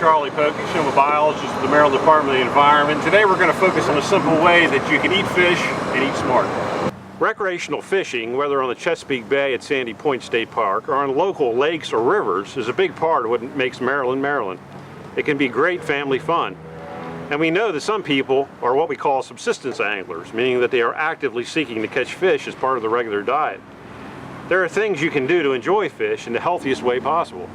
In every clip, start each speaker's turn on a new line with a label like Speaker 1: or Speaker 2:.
Speaker 1: Charlie Pokich. I'm a biologist at the Maryland Department of the Environment. Today we're going to focus on a simple way that you can eat fish and eat smart. Recreational fishing, whether on the Chesapeake Bay at Sandy Point State Park or on local lakes or rivers, is a big part of what makes Maryland, Maryland. It can be great family fun. And we know that some people are what we call subsistence anglers, meaning that they are actively seeking to catch fish as part of the regular diet. There are things you can do to enjoy fish in the healthiest way possible.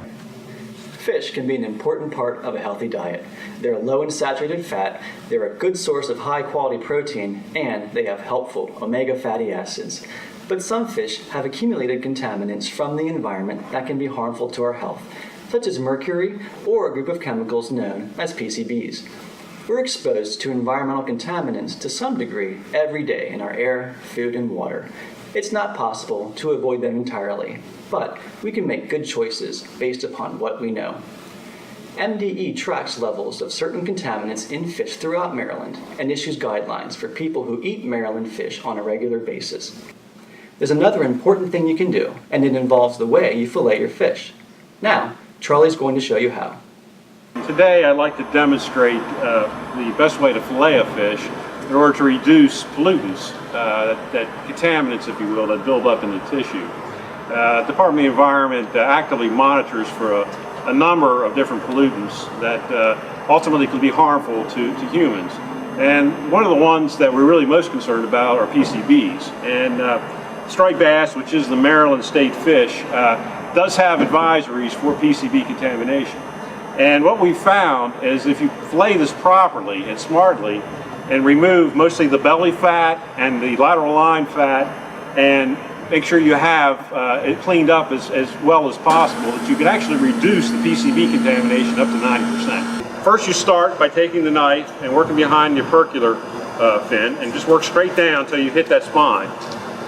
Speaker 2: Fish can be an important part of a healthy diet. They're low in saturated fat, they're a good source of high-quality protein, and they have helpful omega fatty acids. But some fish have accumulated contaminants from the environment that can be harmful to our health, such as mercury or a group of chemicals known as PCBs. We're exposed to environmental contaminants to some degree every day in our air, food, and water. It's not possible to avoid them entirely, but we can make good choices based upon what we know. MDE tracks levels of certain contaminants in fish throughout Maryland and issues guidelines for people who eat Maryland fish on a regular basis. There's another important thing you can do, and it involves the way you fillet your fish. Now, Charlie's going to show you how.
Speaker 1: Today I'd like to demonstrate the best way to fillet a fish in order to reduce pollutants, that contaminants, if you will, that build up in the tissue. The Department of the Environment actively monitors for a number of different pollutants that ultimately can be harmful to humans. And one of the ones that we're really most concerned about are PCBs. And striped bass, which is the Maryland state fish, does have advisories for PCB contamination. And what we found is if you fillet this properly and smartly and remove mostly the belly fat and the lateral line fat and make sure you have it cleaned up as well as possible, that you can actually reduce the PCB contamination up to 90%. First you start by taking the knife and working behind your percular fin and just work straight down until you hit that spine.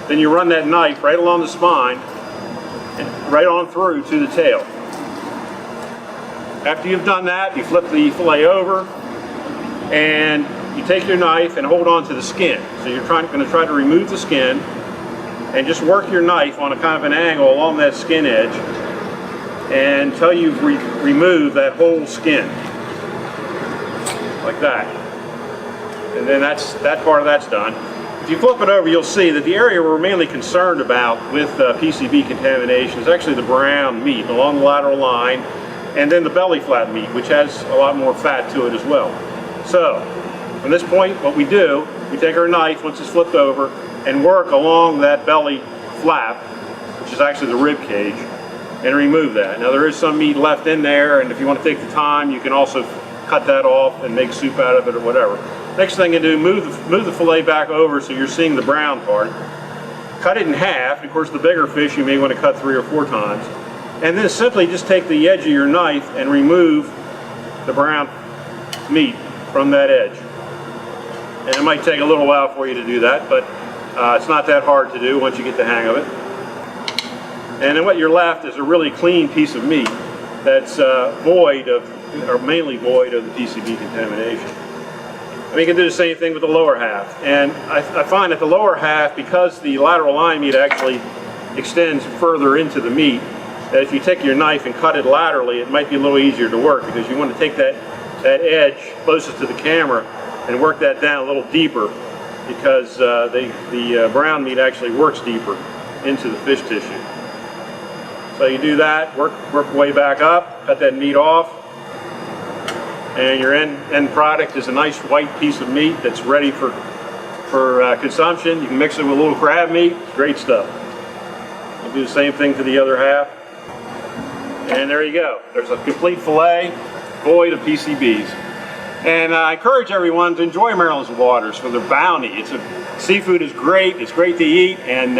Speaker 1: Then you run that knife right along the spine and right on through to the tail. After you've done that, you flip the fillet over and you take your knife and hold on to the skin. So you're going to try to remove the skin and just work your knife on a kind of an angle along that skin edge until you've removed that whole skin, like that. And then that part of that's done. If you flip it over, you'll see that the area we're mainly concerned about with PCB contamination is actually the brown meat along the lateral line, and then the belly flat meat, which has a lot more fat to it as well. So, from this point, what we do, we take our knife, once it's flipped over, and work along that belly flap, which is actually the rib cage, and remove that. Now there is some meat left in there, and if you want to take the time, you can also cut that off and make soup out of it or whatever. Next thing you do, move the fillet back over so you're seeing the brown part. Cut it in half. And of course, the bigger fish you may want to cut 3 or 4 times. And then simply just take the edge of your knife and remove the brown meat from that edge. And it might take a little while for you to do that, but it's not that hard to do once you get the hang of it. And then what you're left is a really clean piece of meat that's mainly void of the PCB contamination. And you can do the same thing with the lower half. And I find that the lower half, because the lateral line meat actually extends further into the meat, that if you take your knife and cut it laterally, it might be a little easier to work, because you want to take that edge closest to the camera and work that down a little deeper, because the brown meat actually works deeper into the fish tissue. So you do that, work way back up, cut that meat off, and your end product is a nice white piece of meat that's ready for consumption. You can mix it with a little crab meat, great stuff. We'll do the same thing to the other half. And there you go. There's a complete fillet void of PCBs. And I encourage everyone to enjoy Maryland's waters for their bounty. Seafood is great. It's great to eat. And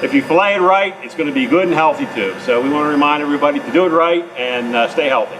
Speaker 1: if you fillet it right, it's going to be good and healthy too. So we want to remind everybody to do it right and stay healthy.